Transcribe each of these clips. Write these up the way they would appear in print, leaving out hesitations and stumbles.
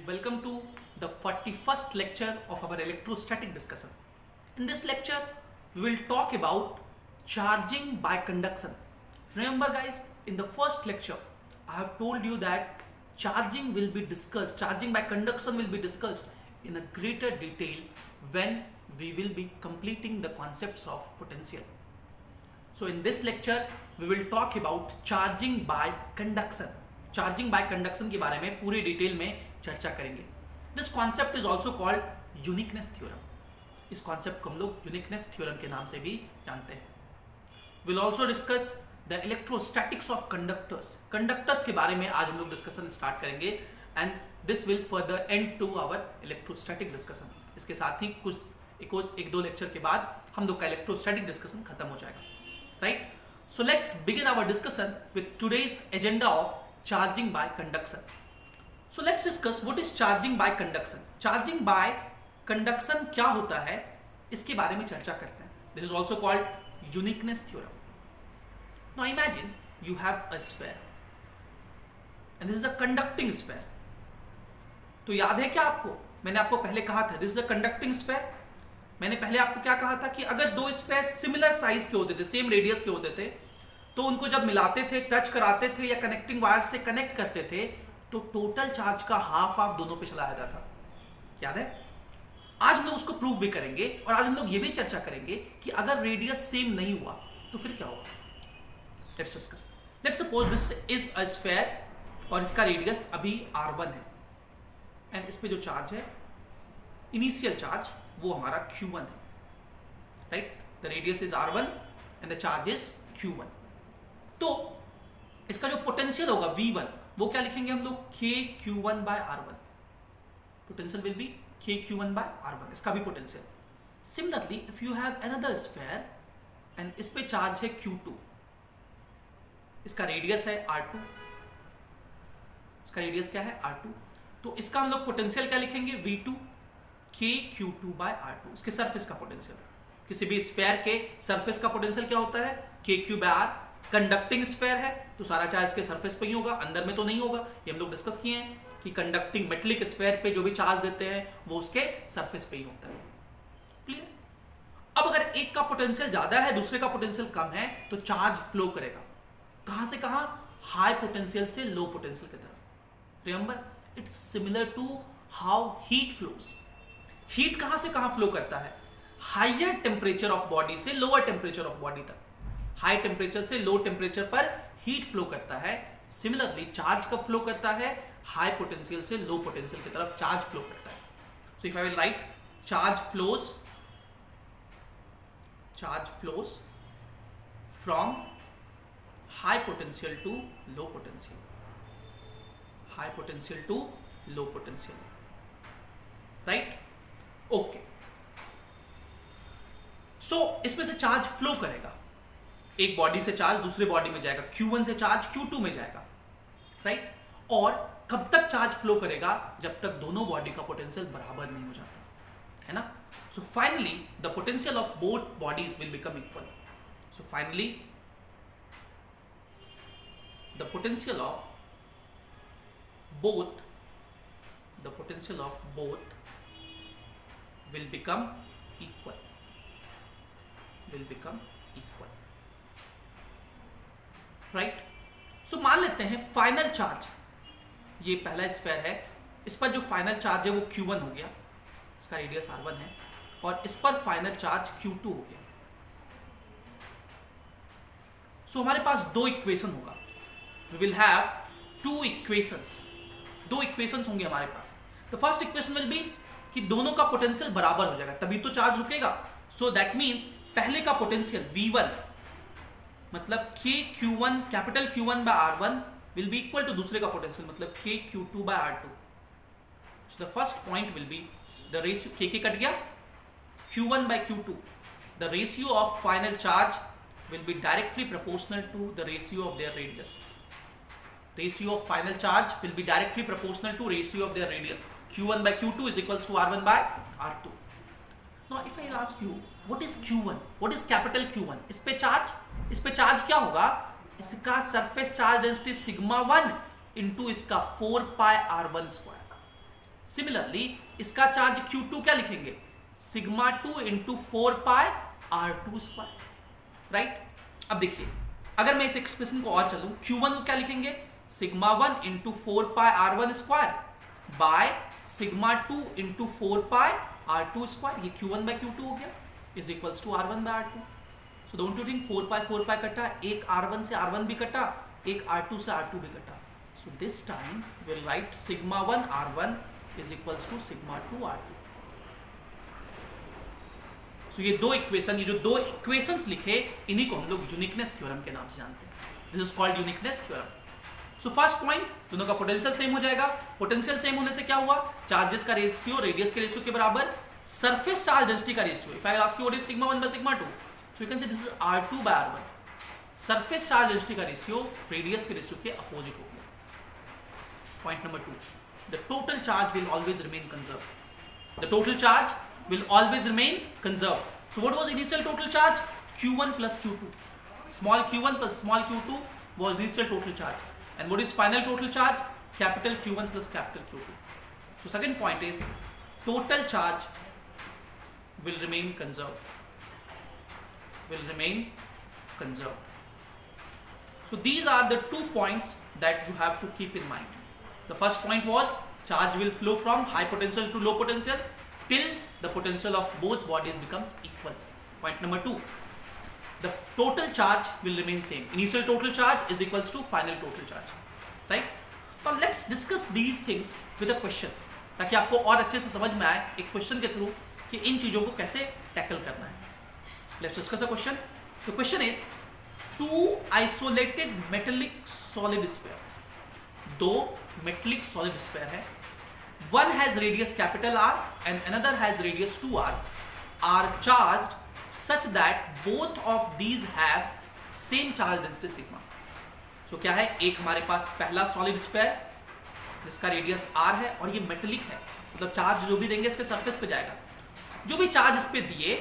welcome to the 41st lecture of our electrostatic discussion. In this lecture, we will talk about charging by conduction. Remember guys, in the first lecture, I have told you that charging by conduction will be discussed in a greater detail when we will be completing the concepts of potential. So in this lecture, we will talk about charging by conduction. Charging by conduction के बारे में पूरी detail में चर्चा करेंगे. This concept is also called uniqueness theorem. इस concept को हम लोग यूनिकनेस थ्योरम के नाम से भी जानते हैं. Will also discuss the electrostatics of conductors. Conductors के बारे में आज हम लोग डिस्कशन स्टार्ट करेंगे and this will further and to our electrostatic discussion. इसके साथ ही कुछ एक दो लेक्चर के बाद हम लोग का इलेक्ट्रोस्टैटिक डिस्कशन खत्म हो जाएगा. Right, so let's begin our discussion with today's agenda of charging by conduction. So let's discuss what is charging by conduction. Charging by conduction क्या होता है इसके बारे में चर्चा करते हैं. This is also called uniqueness theorem. Now imagine you have a sphere and this is a conducting sphere. तो याद है क्या आपको, मैंने आपको पहले कहा था this is a conducting sphere. मैंने पहले आपको क्या कहा था कि अगर दो स्फेयर सिमिलर साइज के होते थे, सेम रेडियस के होते थे, तो उनको जब मिलाते थे, टच कराते थे या कनेक्टिंग वायर से कनेक्ट करते थे तो टोटल चार्ज का हाफ दोनों पे चला जाता था. याद है? आज हम लोग उसको प्रूव भी करेंगे और आज हम लोग ये भी चर्चा करेंगे कि अगर रेडियस सेम नहीं हुआ तो फिर क्या होगा. Let's discuss. Let's suppose this is a sphere और इसका रेडियस अभी r1 है एंड इस पे जो चार्ज है, इनिशियल चार्ज, वो हमारा q1 है. Right, the radius is r1 and the charge is q1. तो इसका जो पोटेंशियल होगा V1, वो क्या लिखेंगे हम लोग, KQ1 by R1. Potential will be KQ1 by R1. इसका भी potential. Similarly if you have another sphere and इस पे चार्ज है Q2, इसका रेडियस है R2, इसका रेडियस क्या है R2, तो इसका हम लोग पोटेंशियल क्या लिखेंगे, V2 KQ2 by R2. इसके सरफेस का पोटेंशियल, किसी भी स्फीयर के सरफेस का पोटेंशियल क्या होता है, KQ by R. Conducting sphere है तो सारा चार्ज के सरफेस पे ही होगा, अंदर में तो नहीं होगा. ये हम लोग डिस्कस किए हैं कि कंडक्टिंग मेटलिक स्फीयर पे जो भी चार्ज देते हैं वो उसके सरफेस पे ही होता है. क्लियर? अब अगर एक का पोटेंशियल ज्यादा है, दूसरे का पोटेंशियल कम है, तो चार्ज फ्लो करेगा. कहां से कहां? हाई पोटेंशियल से लो पोटेंशियल की तरफ. Remember, it's similar to how heat flows. Heat कहां से कहां फ्लो करता है? हायर टेम्परेचर ऑफ बॉडी से लोअर टेम्परेचर ऑफ बॉडी तक. हाई टेम्परेचर से लो टेम्परेचर पर हीट फ्लो करता है. सिमिलरली चार्ज कब फ्लो करता है? हाई पोटेंशियल से लो पोटेंशियल की तरफ चार्ज फ्लो करता है. So if I will write, charge flows from high potential to low potential, high potential to low potential. Right, okay. So इसमें से चार्ज फ्लो करेगा, एक बॉडी से चार्ज दूसरे बॉडी में जाएगा, Q1 से चार्ज Q2 में जाएगा. राइट, और कब तक चार्ज फ्लो करेगा? जब तक दोनों बॉडी का पोटेंशियल बराबर नहीं हो जाता है ना. So finally the potential of both bodies will become equal. So finally the potential of both will become equal. Right, so मान लेते हैं फाइनल चार्ज, ये पहला स्फीयर है, इस पर जो फाइनल चार्ज है वो Q1 हो गया, इसका रेडियस R1 है, और इस पर फाइनल चार्ज Q2 हो गया. सो हमारे पास दो इक्वेशन होगा. वी विल हैव दो इक्वेशंस होंगे हमारे पास. The first equation will be कि दोनों का पोटेंशियल बराबर हो जाएगा, तभी तो चार्ज रुकेगा. सो दैट मीन्स पहले का पोटेंशियल V1 मतलब KQ1 capital Q1 by R1 will be equal to दूसरे का पोटेंशियल मतलब KQ2 by R2. So the first point will be the ratio, K cut गया, Q1 by Q2. The ratio of final charge will be directly proportional to the ratio of their radius. Ratio of final charge will be directly proportional to ratio of their radius. Q1 by Q2 is equals to R1 by R2. Now if I ask you what is Q1, what is capital Q1, इस पे charge क्या होगा? इसका surface charge density sigma 1 into इसका 4 pi R1 square. Similarly इसका charge Q2 क्या लिखेंगे, sigma 2 into 4 pi R2 square, right. अब देखिए अगर मैं इस एक्सप्रेशन को और चलूं, Q1 को क्या लिखेंगे, sigma 1 into 4 pi R1 square by sigma 2 into 4 pi R2 square, ये Q1 बाय Q2 हो गया, is equals to R1 by R2। So don't you think 4 pi कटा, एक R1 से R1 भी कटा, एक R2 से R2 भी कटा। So this time will write sigma 1 R1 is equals to sigma 2 R2। So ये दो इक्वेशन, ये जो दो इक्वेशंस लिखे, इन्हीं को हम लोग यूनिकनेस थ्योरम के नाम से जानते हैं। This is called uniqueness theorem. So first point, दोनों का पोटेंशियल सेम हो जाएगा। पोटेंशियल सेम होने से क्या हुआ, चार्जेस का रेशियो रेडियस के रेशियो के बराबर, सरफेस चार्ज डेंसिटी का ratio. If I ask you what is sigma 1 by sigma 2, so you can say this is R2 by R1। Surface charge density का रेशियो रेडियस के ratio के opposite हो गया। Point number 2, the total charge will always remain conserve. The total charge will always remain conserved. So what was initial total charge? Q1 plus Q2. Small q1 plus small q2 was initial total charge. And what is final total charge? Capital Q1 plus capital Q2. So second point is total charge will remain conserved. Will remain conserved. So these are the 2 points that you have to keep in mind. The first point was charge will flow from high potential to low potential till the potential of both bodies becomes equal. Point number 2, the total charge will remain same. Initial total charge is equals to final total charge, right? Now let's discuss these things with a question, ताकि आपको और अच्छे से समझ में आए एक question के थ्रू कि इन चीजों को कैसे टैकल करना है। Let's discuss a question. The question is, two isolated metallic solid sphere, दो metallic solid sphere है, one has radius capital R and another has radius 2R, are charged such that both of these have same charge density sigma. So क्या है, एक हमारे पास पहला solid sphere जिसका radius R है और ये मेटेलिक है, मतलब चार्ज जो भी देंगे इस पे सरफेस पे जाएगा। जो भी चार्ज इस पे दिए,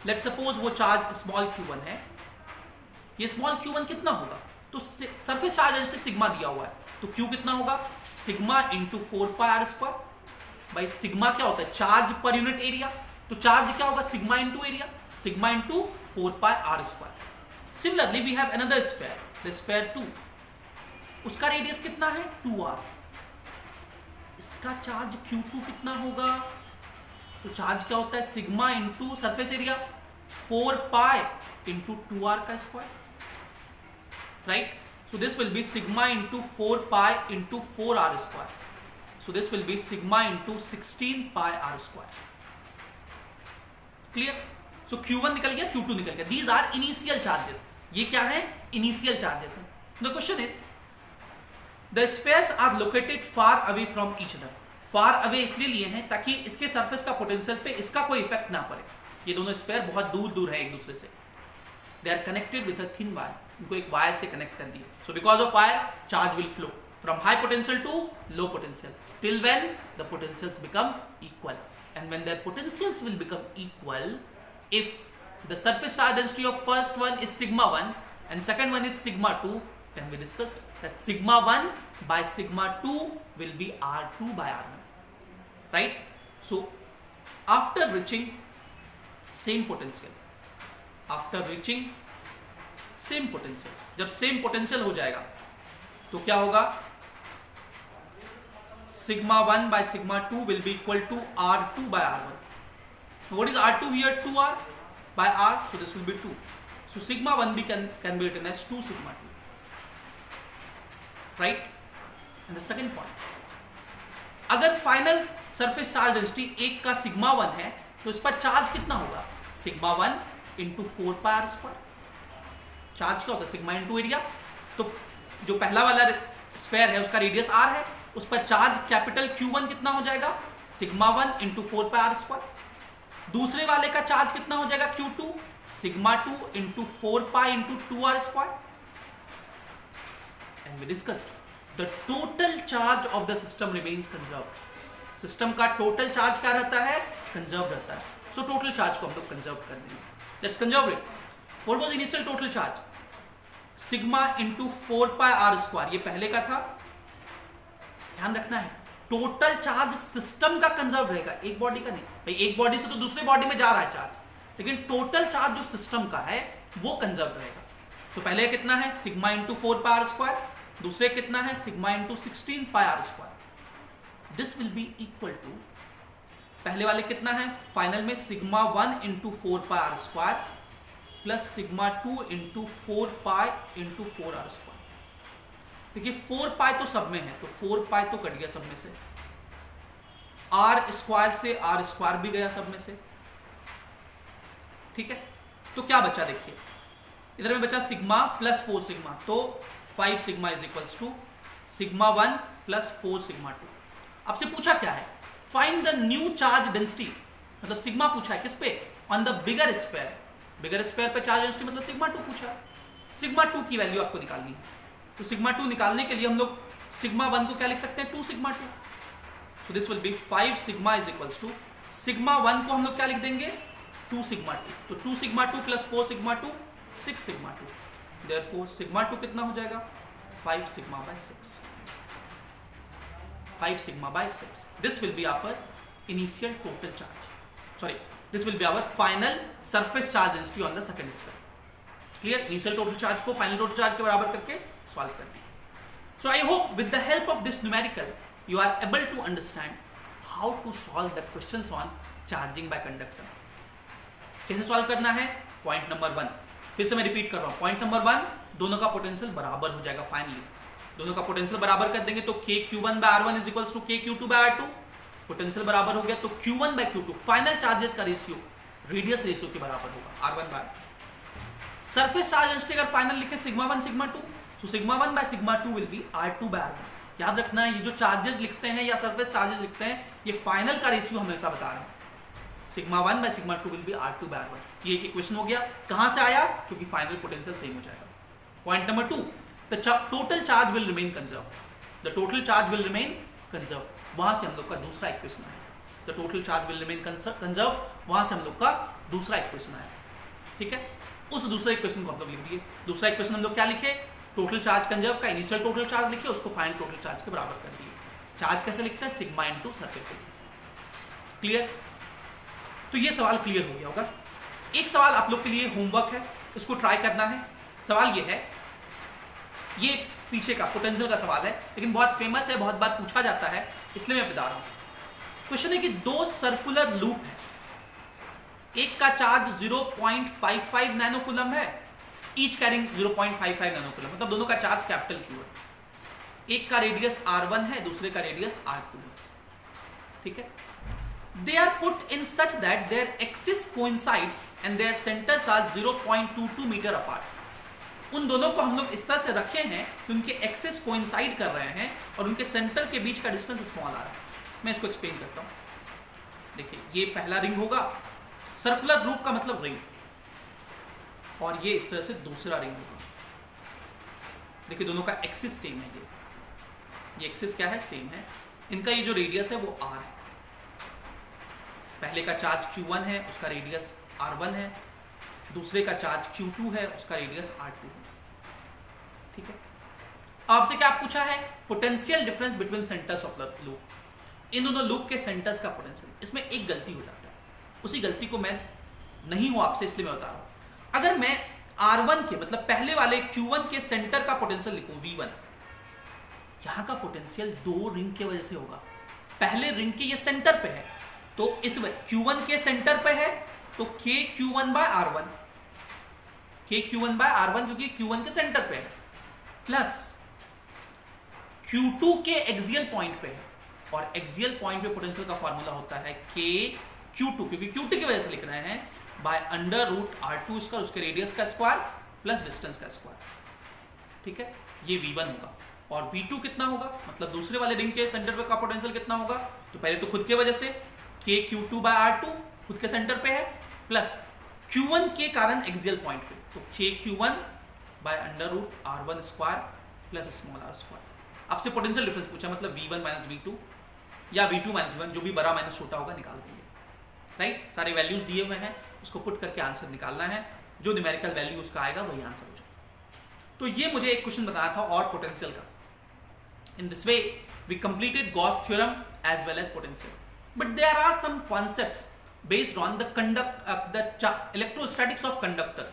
लेट सपोज वो चार्ज स्मॉल q1 है, ये स्मॉल q1 कितना होगा, तो सरफेस चार्ज डेंसिटी सिग्मा दिया हुआ है, तो q कितना होगा, sigma into 4 pi R square. भाई सिग्मा क्या होता है, चार्ज पर यूनिट एरिया, तो चार्ज क्या होगा, sigma into area, sigma into 4 pi R square. Similarly we have another sphere, the sphere 2, उसका रेडियस कितना है 2r, इसका चार्ज Q2 कितना होगा, तो चार्ज क्या होता है, sigma into surface area 4 pi into 2r का square, right. So this will be sigma into 4 pi into 4r square. So this will be sigma into 16 pi r square. Clear? So Q1 निकल गया, Q2 निकल गया. These are initial charges. ये क्या है, initial charges हैं. The question is, the spheres are located far away from each other. Far away इसलिए लिए हैं ताकि इसके सरफेस का पोटेंशियल पे इसका कोई इफेक्ट ना पड़े। ये दोनों स्फीयर बहुत दूर दूर है एक दूसरे से। They are connected with a thin wire. इनको एक वायर से कनेक्ट कर दिया। So because of wire, charge will flow from high potential to low potential till when the potentials become equal. And when their potentials will become equal, if the surface charge density of first one is sigma 1 and second one is sigma 2, then we discussed that sigma 1 by sigma 2 will be R2 by R1. Right? So after reaching same potential, जब same potential हो जाएगा तो क्या होगा, sigma 1 by sigma 2 will be equal to R2 by R1. What is R2 here? 2R by R, so this will be 2. So sigma 1 can be written as 2 sigma 2. Right? And the second point, अगर final surface charge density एक का sigma 1 है तो इस पर charge कितना होगा, sigma 1 into 4 pi R square. Charge क्या होता है, सिग्मा इंटू एरिया। तो जो पहला वाला स्फीयर है उसका रेडियस r है, उस पर चार्ज कैपिटल Q1 कितना हो जाएगा, sigma 1 into 4 pi R square. दूसरे वाले का चार्ज कितना हो जाएगा Q2, sigma 2 into 4 pi into 2r square. And we discussed the total charge of the system remains conserved. System का टोटल चार्ज क्या रहता है, कंजर्व रहता है। सो टोटल चार्ज को हम लोग कंजर्व कर देंगे। Let's conserve it. What was initial total charge, sigma into 4 pi R square, ये पहले का था, ध्यान रखना है टोटल चार्ज सिस्टम का कंजर्व रहेगा, एक बॉडी का नहीं। भाई एक बॉडी से तो दूसरे बॉडी में जा रहा है चार्ज, लेकिन टोटल चार्ज जो सिस्टम का है वो कंजर्व रहेगा। तो पहले कितना है sigma into 4 pi R square, दूसरे कितना है sigma into 16 pi R square. This will be equal to पहले वाले कितना है फाइनल में sigma 1 into 4 pi R square plus sigma 2 into 4 pi into 4 R square. देखिए 4 पाई तो सब में है, तो 4 पाई तो कट गया सब में से, आर स्क्वायर से आर स्क्वायर भी गया सब में से, ठीक है। तो क्या बचा देखिए, इधर में बचा सिग्मा प्लस 4 सिग्मा, तो 5 sigma is equals to sigma 1 plus 4 sigma 2। आपसे पूछा क्या है, find the new charge density, मतलब सिग्मा पूछा है किस पे, on the bigger sphere. Bigger sphere पे चार्ज डेंसिटी मतलब सिग्मा 2 पूछा है। सिग्मा 2 की वैल्यू आपको निकालनी है, तो सिग्मा 2 निकालने के लिए हम लोग सिग्मा 1 को क्या लिख सकते हैं 2 sigma 2। So this will be 5 sigma is equals to sigma 1 को हम लोग क्या लिख देंगे 2 सिग्मा 2, तो 2 sigma 2 plus 4 sigma 2 6 sigma 2, therefore sigma 2 कितना हो जाएगा 5 sigma by 6, 5 sigma by 6। This will be our initial total charge, sorry this will be our final surface charge density on the second sphere. Clear, initial total charge को final total charge के बराबर करके solve कर दिया। So I hope with the help of this numerical you are able to understand how to solve the questions on charging by conduction. कैसे solve करना है, point number 1 फिर से मैं रिपीट कर रहा हूं, पॉइंट नंबर 1 दोनों का पोटेंशियल बराबर हो जाएगा। फाइनली दोनों का पोटेंशियल बराबर कर देंगे तो KQ1 by R1 is equals to KQ2 by R2, potential बराबर हो गया तो Q1 by Q2 final charges का रेशियो रेडियस रेशियो के बराबर होगा R1 by. Surface charge density अगर फाइनल लिखे sigma 1 sigma 2, so sigma 1 by sigma 2 will be R2 by R1। याद रखना है ये जो चार्जेस लिखते हैं या सरफेस चार्जेस लिखते हैं ये फाइनल का रेशियो हमेशा बता रहे हैं। Sigma 1 by sigma 2 will be R2 by R1। ये एक इक्वेशन हो गया, कहां से आया, क्योंकि फाइनल पोटेंशियल सेम हो जाएगा। Point number 2, the total charge will remain conserve, the total charge will remain conserve, वहां से हम लोग का दूसरा इक्वेशन आया। The total charge will remain conserve, वहां से हम लोग का दूसरा इक्वेशन आया, ठीक है। उस दूसरे इक्वेशन को हम लोग लिख दिए। दूसरा इक्वेशन हम लोग क्या लिखे, टोटल चार्ज कंजर्व का इनिशियल टोटल चार्ज लिखे, उसको फाइनल टोटल चार्ज के बराबर कर दिए। चार्ज कैसे लिखते हैं, sigma into surface area. Clear, तो ये सवाल क्लियर हो गया होगा। एक सवाल आप लोग के लिए होमवर्क है, इसको ट्राई करना है। सवाल ये है, ये पीछे का पोटेंशियल का सवाल है, लेकिन बहुत फेमस है, बहुत बार पूछा जाता है, इसलिए मैं बता रहा हूं। क्वेश्चन है कि दो सर्कुलर लूप है, एक का चार्ज 0.55 नैनोकूलम है, ईच कैरिंग 0.55 नैनोकूलम, मतलब दोनों का चार्ज कैपिटल Q है। एक का रेडियस R1 है, दूसरे का रेडियस R2 है, ठीक है। They are put in such that their axis coincides and their centers are 0.22 metre apart. उन दोनों को हम लोग इस तरह से रखे हैं कि उनके एक्सिस कोइंसाइड कर रहे हैं और उनके सेंटर के बीच का डिस्टेंस स्मॉल आ रहा है। मैं इसको एक्सप्लेन करता हूं। देखिए ये पहला रिंग होगा, सर्कुलर लूप का मतलब रिंग, और ये इस तरह से दूसरा रिंग होगा। देखिए दोनों का एक्सिस सेम है, ये एक्सिस क्या है, सेम है। इनका ये जो रेडियस है वो R है। पहले का चार्ज Q1 है, उसका रेडियस R1 है, दूसरे का चार्ज Q2 है, उसका रेडियस R2 है, ठीक है। आपसे क्या पूछा है, potential difference between centres of the loop, इन दोनों लूप के सेंटर्स का पोटेंशियल। इसमें एक गलती हो जाता है, उसी गलती को मैं नहीं हूं आपसे इसलिए मैं बता रहा हूं। अगर मैं R1 के मतलब पहले वाले Q1 के सेंटर का पोटेंशियल लिखूं V1, यहां का पोटेंशियल दो रिंग की वजह से होगा। पहले रिंग के ये सेंटर पे है, तो इस Q1 के सेंटर पे है तो KQ1 by R1, KQ1 by R1 क्योंकि Q1 के सेंटर पे है, प्लस Q2 के एक्सियल पॉइंट पे है, और एक्सियल पॉइंट पे पोटेंशियल का फार्मूला होता है KQ2, क्योंकि Q2 की वजह से लिख रहे हैं, by under root R2 square, उसके रेडियस का स्क्वायर प्लस डिस्टेंस का स्क्वायर, ठीक है। ये V1 होगा, और V2 कितना होगा, मतलब दूसरे वाले रिंग के सेंटर पे का पोटेंशियल कितना होगा, तो पहले तो खुद के वजह से KQ2 बाय R2 खुद के सेंटर पे है, प्लस Q1 के कारण एक्सियल पॉइंट पे, तो KQ1 by under root R1 square plus small r square. आपसे पोटेंशियल डिफरेंस पूछा, मतलब V1 माइनस V2 या V2 माइनस V1, जो भी बड़ा माइनस छोटा होगा निकाल देंगे, राइट। सारे वैल्यूज दिए हुए हैं, उसको पुट करके आंसर निकालना है, जो न्यूमेरिकल वैल्यू उसका आएगा वही आंसर हो जाएगा। तो ये मुझे एक क्वेश्चन बताया था और पोटेंशियल का, In this way, we completed Gauss theorem as well as potential. But there are some concepts based on the electrostatics of conductors.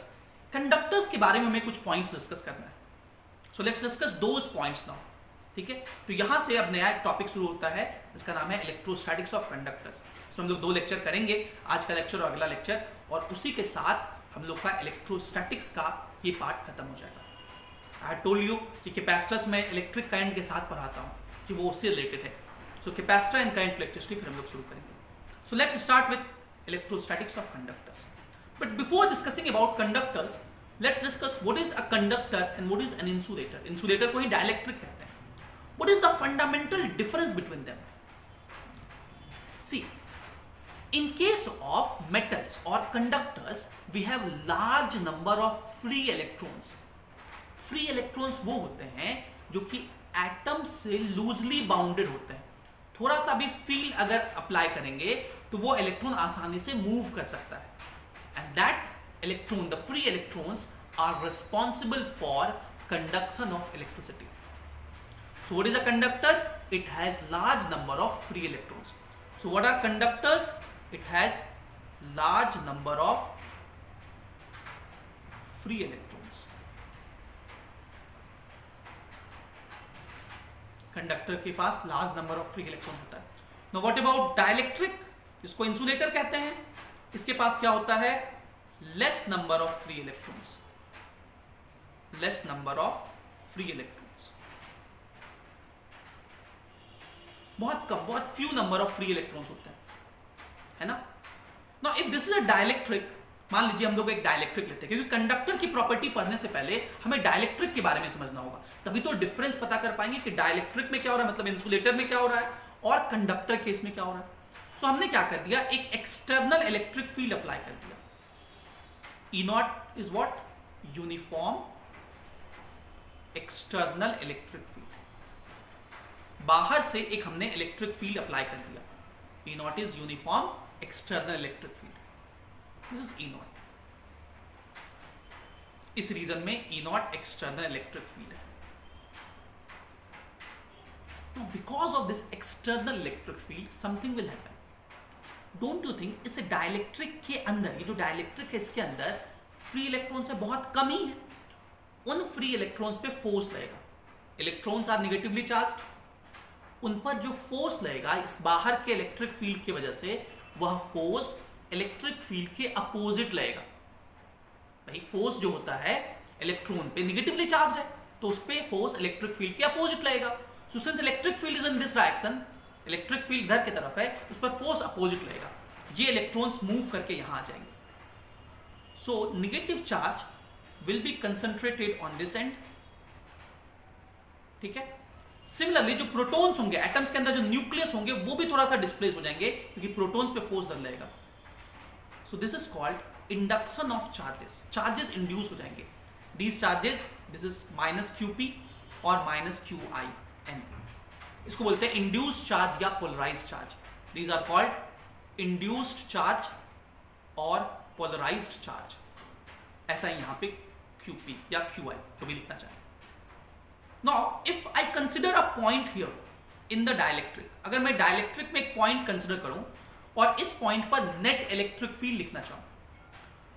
Conductors के बारे में हमें कुछ points discuss करना है. So let's discuss those points now. ठीक है, तो यहां से अब नया टॉपिक शुरू होता है जिसका नाम है इलेक्ट्रोस्टैटिक्स ऑफ कंडक्टर्स. इसमें हम लोग 2 लेक्चर करेंगे, आज का लेक्चर और अगला लेक्चर, और उसी के साथ हम लोग का इलेक्ट्रोस्टैटिक्स का ये पार्ट खत्म हो जाएगा. आई टोल्ड यू कि कैपेसिटर्स में इलेक्ट्रिक करंट के साथ पढ़ाता हूँ कि वो उससे रिलेटेड है. सो कैपेसिटर एंड करंट इलेक्ट्रिसिटी फिर हम लोग शुरू करेंगे. So let's start with electrostatics of conductors. But before discussing about conductors, let's discuss what is a conductor and what is an insulator. Insulator को ही डाइलेक्ट्रिक कहते हैं. What is the fundamental difference between them? See, in case of metals or conductors, we have large number of free electrons. Free electrons वो होते हैं जो कि atom से loosely bounded होते हैं. थोड़ा सा भी फील्ड अगर अप्लाई करेंगे तो वो इलेक्ट्रॉन आसानी से मूव कर सकता है. And that electron, the free electrons, are responsible for conduction of electricity. So what is a conductor? It has large number of free electrons. So what are conductors? It has large number of free electrons. Conductor के पास large number of free electrons होता है. Now what about dielectric? इसको insulator कहते हैं. इसके पास क्या होता है? Less number of free electrons. Less number of free electrons. बहुत कम, बहुत few number of free electrons होते हैं, है ना. Now if this is a dielectric, मान लीजिए हम लोग एक डाइलेक्ट्रिक लेते हैं, क्योंकि कंडक्टर की प्रॉपर्टी पढ़ने से पहले हमें डाइलेक्ट्रिक के बारे में समझना होगा, तभी तो डिफरेंस पता कर पाएंगे कि डाइलेक्ट्रिक में क्या हो रहा है, मतलब इंसुलेटर में क्या हो रहा है, और कंडक्टर केस में क्या हो रहा है. सो हमने क्या कर दिया, एक एक्सटर्नल इलेक्ट्रिक फील्ड अप्लाई कर दिया. E nought is what? Uniform external electric field. बाहर से एक हमने इलेक्ट्रिक फील्ड अप्लाई कर दिया. E nought is uniform external electric field. This is E nought. इस रीजन में E nought external electric field है. Because of this external electric field something will happen. Don't you think इस dielectric के अंदर, ये जो डाइलेक्ट्रिक है इसके अंदर फ्री इलेक्ट्रॉन्स है बहुत कम ही है. उन फ्री इलेक्ट्रॉन्स पे फोर्स लगेगा. Electrons are negatively charged. उन पर जो फोर्स लगेगा इस बाहर के इलेक्ट्रिक फील्ड की वजह से, वह फोर्स इलेक्ट्रिक फील्ड के अपोजिट लगेगा. भाई फोर्स जो होता है इलेक्ट्रॉन पे नेगेटिवली चार्ज्ड है, तो उस पे फोर्स इलेक्ट्रिक फील्ड के अपोजिट लगेगा. So since electric field is in this direction, electric field इधर की तरफ है, उस पर फोर्स अपोजिट लगेगा. ये इलेक्ट्रॉन्स मूव करके यहां आ जाएंगे. So negative charge will B concentrated on this and. ठीक है. सिमिलरली जो प्रोटॉन्स होंगे, एटम्स के अंदर जो न्यूक्लियस होंगे, वो भी थोड़ा सा डिस्प्लेस हो जाएंगे क्योंकि प्रोटॉन्स पे फोर्स डल जाएगा. So this is called induction of charges. Charges induce हो जाएंगे. These charges, this is minus QP और माइनस QIN. इसको बोलते हैं इंड्यूस्ड चार्ज या polarized charge. These are called induced charge और पोलराइज्ड चार्ज. ऐसा ही यहां पे QP या QI जो भी लिखना चाहें. Now, if I consider a point here in the dielectric, अगर मैं डाइलेक्ट्रिक में एक पॉइंट कंसिडर करूं और इस पॉइंट पर नेट इलेक्ट्रिक फील्ड लिखना चाहूं,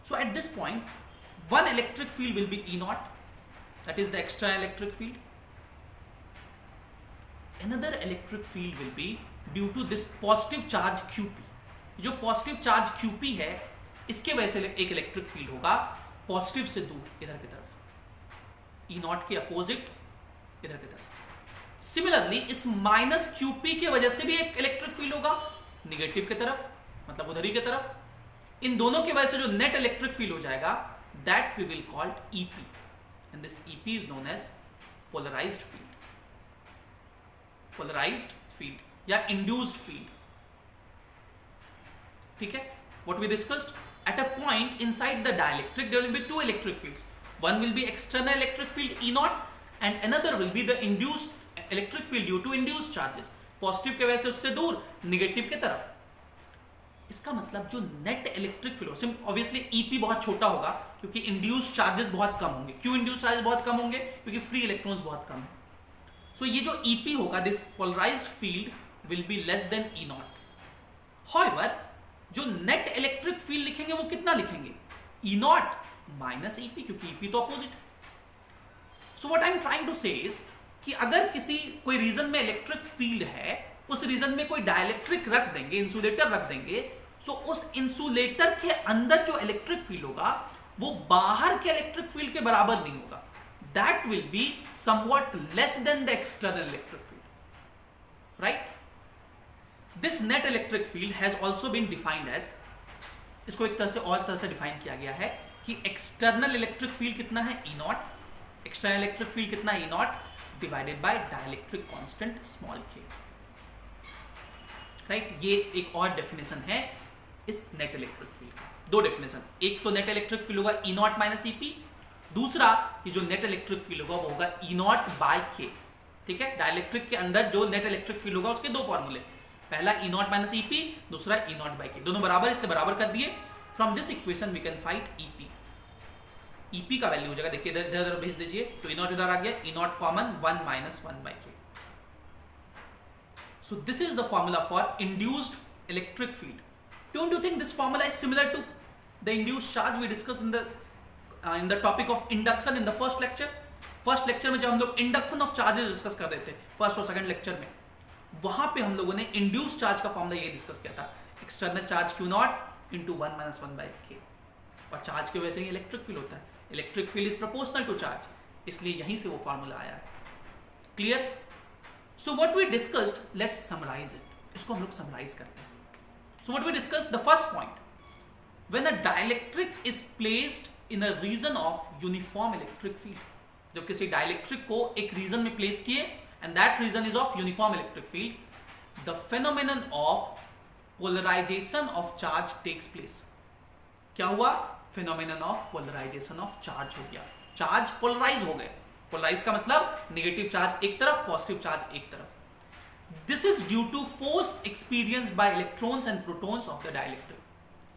so at this point, one electric field will be E0, that is the extra electric field. Another electric field will be due to this positive charge QP. जो positive charge QP है, इसके वजह से एक electric field होगा positive से दूर इधर की तरफ, E0 के अपोजिट इधर की तरफ. सिमिलरली इस माइनस QP की वजह से भी एक इलेक्ट्रिक फील्ड होगा निगेटिव की तरफ, मतलब उधर ही की तरफ. इन दोनों की वजह से जो नेट इलेक्ट्रिक फील्ड हो जाएगा, that we will called EP, and this EP is known as polarized field. Polarized field या इंड्यूस्ड फील्ड. ठीक है. What we discussed, at a point inside the dielectric there will be two electric fields. One will be external electric field E0 and another will be the induced electric field due to induced charges. Positive के वजह से उससे दूर, negative के तरफ. इसका मतलब जो नेट इलेक्ट्रिक फील्ड हो, ऑब्वियसली EP बहुत छोटा होगा क्योंकि इंड्यूस्ड चार्जेस बहुत कम होंगे. क्यों इंड्यूस्ड चार्जेस बहुत कम होंगे? क्योंकि फ्री इलेक्ट्रॉन्स बहुत कम है. सो ये जो EP होगा, this polarized field will be less than E naught. However जो नेट इलेक्ट्रिक फील्ड लिखेंगे वो कितना लिखेंगे? E नॉट माइनस EP, क्योंकि EP तो अपोजिट है. So what I am trying to say is कि अगर किसी कोई रीजन में इलेक्ट्रिक फील्ड है, उस रीजन में कोई डाइलेक्ट्रिक रख देंगे, इंसुलेटर रख देंगे, सो उस इंसुलेटर के अंदर जो इलेक्ट्रिक फील्ड होगा वो बाहर के इलेक्ट्रिक फील्ड के बराबर नहीं होगा. That will be somewhat less than the external electric field, right? This net electric field has also been defined as, इसको एक तरह से डिफाइन किया गया है कि एक्सटर्नल इलेक्ट्रिक फील्ड कितना है? E not. External electric field कितना है? E not divided by dielectric constant small k, right? ये एक और डेफिनेशन है इस नेट इलेक्ट्रिक फील्ड का. दो डेफिनेशन, एक तो नेट इलेक्ट्रिक फील्ड होगा E नॉट माइनस EP, दूसरा ये जो नेट इलेक्ट्रिक फील्ड होगा वो होगा E नॉट बाय k. ठीक है, डाइलेक्ट्रिक के अंदर जो नेट इलेक्ट्रिक फील्ड होगा उसके दो फॉर्मूले, पहला E नॉट माइनस EP, दूसरा E नॉट बाय k. दोनों बराबर, इससे बराबर कर दिए. From this equation we can find EP. EP का वैल्यू हो जाएगा, देखिए इधर इधर भेज दीजिए, तो E नॉट इधर आ गया, E naught common 1 minus 1 by k. So this is the formula for induced electric field. Don't you think this formula is similar to the induced charge we discussed in the topic of induction in the first lecture? First lecture में जब हम लोग induction of charges discuss कर रहे थे first और second lecture में, वहां पे हम लोगों ने इंड्यूस्ड चार्ज का फॉर्मूला ये डिस्कस किया था, external charge Q naught into 1 minus 1 by k. और चार्ज के वजह से ही इलेक्ट्रिक फील्ड होता है. Electric field is proportional to charge, इसलिए यहीं से वो फॉर्मूला आया है. Clear? So what we discussed, let's summarize it. इसको हम लोग summarize करते हैं. So what we discussed, the first point, when a dielectric is placed in a region of uniform electric field, जब किसी dielectric को एक region में place किए and that region is of uniform electric field, the phenomenon of polarization of charge takes place. क्या हुआ? Phenomenon of polarization of charge हो गया. Charge polarize हो गए. पोलराइज का मतलब नेगेटिव चार्ज एक तरफ, पॉजिटिव चार्ज एक तरफ. This is due to force experience by electrons and protons of the dielectric.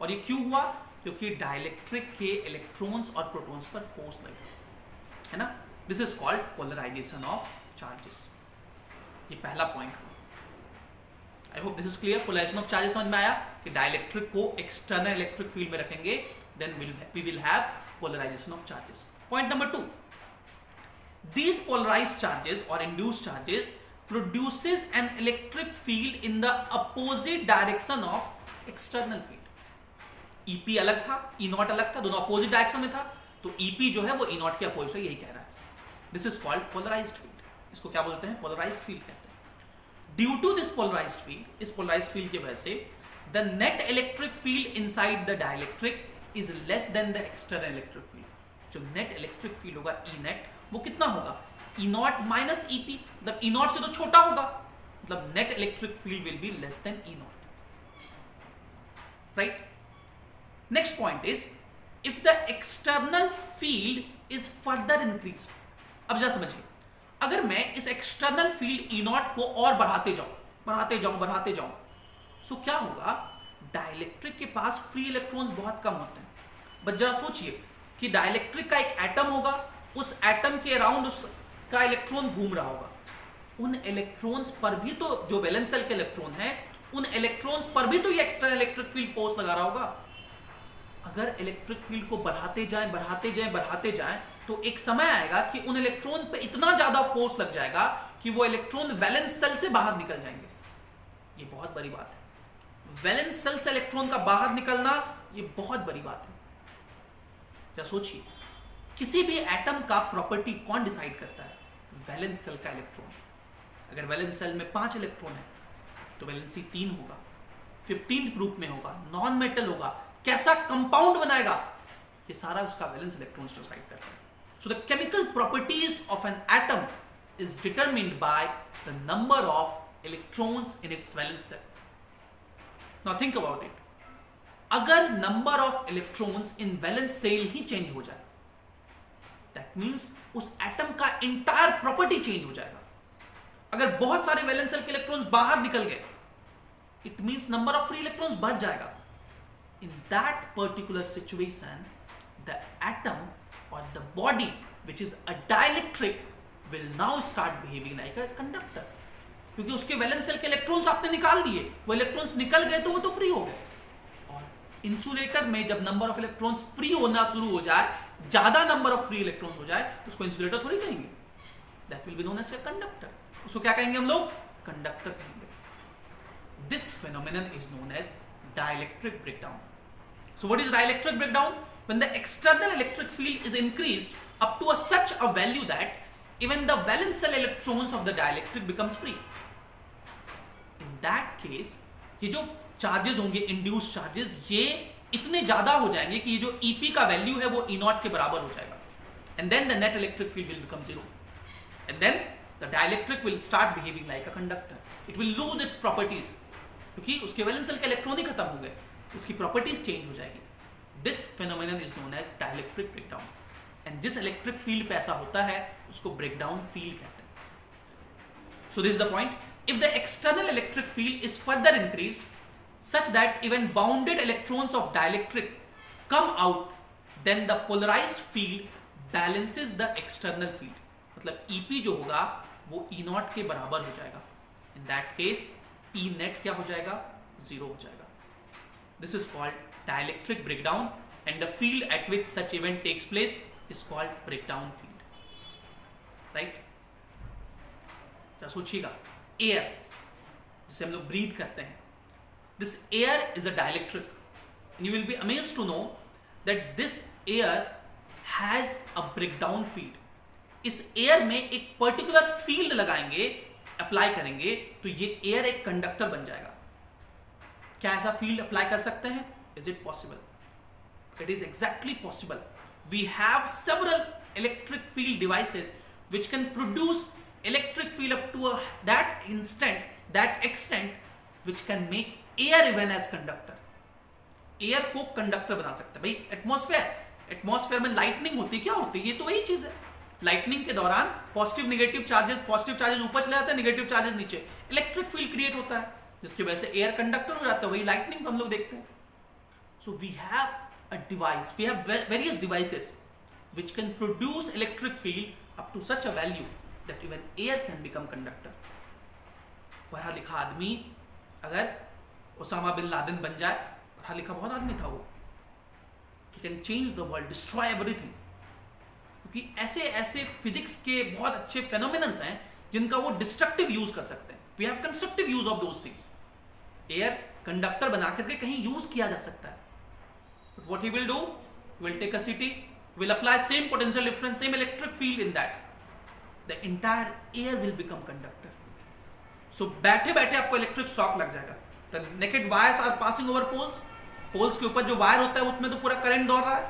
और ये क्यों हुआ? क्योंकि डाइलेक्ट्रिक के इलेक्ट्रॉन्स और प्रोटॉन्स पर फोर्स लगी है ना. This is called polarization of charges. ये पहला पॉइंट हुआ. I hope this is clear. Polarization of charges समझ में आया कि डाइलेक्ट्रिक को एक्सटर्नल इलेक्ट्रिक फील्ड में रखेंगे, then we will have polarization of charges. Point number 2, these polarized charges or induced charges produces an electric field in the opposite direction of external field. EP अलग था, E not अलग था, दोनों opposite direction में था, तो EP जो है वो E नॉट के अपोजिट है, यही कह रहा है. This is called polarized field. इसको क्या बोलते हैं? पोलराइज्ड फील्ड कहते हैं. Due to this polarized field, इस पोलराइज्ड फील्ड की वजह से the net electric field inside the dielectric is less than the external electric field. जो नेट इलेक्ट्रिक फील्ड होगा E नेट, वो कितना होगा? E नॉट माइनस EP, मतलब E नॉट से तो छोटा होगा, मतलब net electric field will be less than E naught, right? Next point is if the external field is further increase. अब जरा समझिए, अगर मैं इस एक्सटर्नल फील्ड E नॉट को और बढ़ाते जाऊं, सो क्या होगा? डाइलेक्ट्रिक के पास फ्री इलेक्ट्रॉन्स बहुत कम होते हैं. बट जरा सोचिए कि डाइलेक्ट्रिक का एक एटम होगा, उस एटम के अराउंड उसका इलेक्ट्रॉन घूम रहा होगा. उन इलेक्ट्रॉन्स पर भी तो, जो वैलेंस शेल के इलेक्ट्रॉन है, उन इलेक्ट्रॉन्स पर भी तो ये एक्सटर्नल इलेक्ट्रिक फील्ड फोर्स लगा रहा होगा. अगर इलेक्ट्रिक फील्ड को बढ़ाते जाएं, तो एक समय आएगा कि उन इलेक्ट्रॉन पे इतना ज्यादा फोर्स लग जाएगा कि वो इलेक्ट्रॉन वैलेंस शेल से बाहर निकल जाएंगे. ये बहुत बड़ी बात है. वैलेंस शेल से इलेक्ट्रॉन का बाहर निकलना ये बहुत बड़ी बात है. क्या सोचिए, किसी भी एटम का प्रॉपर्टी कौन डिसाइड करता है? वैलेंस शेल का इलेक्ट्रॉन. अगर वैलेंस शेल में 5 इलेक्ट्रॉन है तो वैलेंसी 3 होगा, 15th ग्रुप में होगा, नॉन मेटल होगा, कैसा कंपाउंड बनाएगा, ये सारा उसका वैलेंस इलेक्ट्रॉन्स डिसाइड करता है. So the chemical properties of an atom is determined by the number of electrons in its valence shell. Now think about it. अगर number of electrons in valence shell ही change हो जाए, that means उस atom का entire property change हो जाएगा. अगर बहुत सारे वैलेंस शेल के इलेक्ट्रॉन्स बाहर निकल गए, it means number of free electrons बढ़ जाएगा. In that particular situation, the atom और the body which is a dielectric will now start behaving like a conductor, क्योंकि उसके वैलेंस शेल के इलेक्ट्रॉन्स आपने निकाल लिए, वो इलेक्ट्रॉन्स निकल गए तो वो तो फ्री हो गए। और इंसुलेटर में जब नंबर ऑफ इलेक्ट्रॉन्स फ्री होना शुरू हो जाए, ज्यादा नंबर ऑफ फ्री इलेक्ट्रॉन्स हो जाए, तो उसको इंसुलेटर थोड़ी कहेंगे, that will be known as a conductor. उसको क्या कहेंगे हम लोग? कंडक्टर कहेंगे। This phenomenon is known as dielectric breakdown. So what is dielectric breakdown? When the external electric field is increased up to such a value that even the valence shell electrons of the dielectric becomes free. In that case, ये जो charges होंगे, induced charges, ये इतने ज्यादा हो जाएंगे कि ये जो EP का वैल्यू है वो E0 के बराबर हो जाएगा, and then the net electric field will become zero, and then the dielectric will start behaving like a conductor. It will lose its properties, क्योंकि उसके वैलेंस शेल के इलेक्ट्रॉन ही खत्म हो गए, उसकी प्रॉपर्टीज चेंज हो जाएगी। This phenomenon is known as dielectric breakdown, and जिस इलेक्ट्रिक फील्ड पे ऐसा होता है उसको ब्रेकडाउन फील्ड कहते हैं। So this is the point, if the external electric field is further increased such that even bounded electrons of dielectric come out, then the polarized field balances the external field. मतलब EP जो होगा वो E0 के बराबर हो जाएगा। In that case E net क्या हो जाएगा? Zero हो जाएगा। This is called dielectric breakdown, and the field at which such event takes place is called breakdown field. Right? क्या सोचिएगा, एयर जिसे हम लोग ब्रीथ करते हैं, this air is a dielectric, and you will be amazed to know that this air has a breakdown field. इस air में एक पर्टिकुलर फील्ड लगाएंगे, अप्लाई करेंगे, तो ये एयर एक कंडक्टर बन जाएगा। क्या ऐसा फील्ड अप्लाई कर सकते हैं? Is it possible? It is exactly possible. We have several electric field devices which can produce electric field up to that extent, which can make air even as conductor. Air को conductor बना सकता है। भाई atmosphere में lightning होती है, क्या होती है? ये तो वही चीज है। लाइटनिंग के दौरान पॉजिटिव नेगेटिव चार्जेस ऊपर चले जाते हैं, नेगेटिव चार्जेस नीचे, इलेक्ट्रिक फील्ड क्रिएट होता है, जिसकी वजह से एयर कंडक्टर हो जाता है। वही लाइटनिंग हम लोग देखते हैं। So we have a device, we have various devices which can produce electric field up to such a value that even air can become conductor. पढ़ा लिखा आदमी अगर ओसामा बिन लादेन बन जाए, पढ़ा लिखा बहुत आदमी था वो, he can change the world, destroy everything, क्योंकि ऐसे फिजिक्स के बहुत अच्छे फेनोमेनन्स हैं जिनका वो डिस्ट्रक्टिव यूज कर सकते हैं। We have constructive use of those things. Air conductor बना करके कहीं यूज किया जा सकता है। But what he will do, will take a city, will apply same potential difference, same electric field in that, the entire air will become conductor. So बैठे बैठे आपको इलेक्ट्रिक शॉक लग जाएगा। The naked wires are passing over poles, poles के ऊपर जो wire होता है उसमें तो पूरा करंट दौड़ रहा है,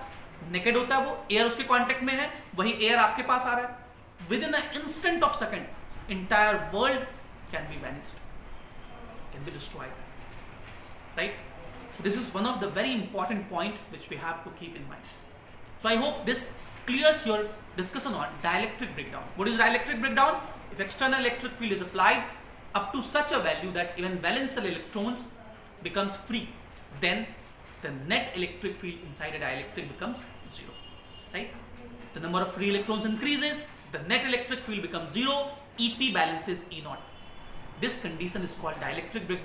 नेकेड होता है वो, एयर उसके कांटेक्ट में है, वही एयर आपके पास आ रहा है। With in an instant of second entire world can be vanished, can be destroyed, right? So this is one of the very important point which we have to keep in mind. So I hope this clears your discussion on dielectric breakdown. What is dielectric breakdown? If external electric field is applied up to such a value that even valence shell electrons becomes free, then the net electric field inside a dielectric becomes zero. Right? The number of free electrons increases, the net electric field becomes zero, EP balances E0. This condition is called dielectric breakdown.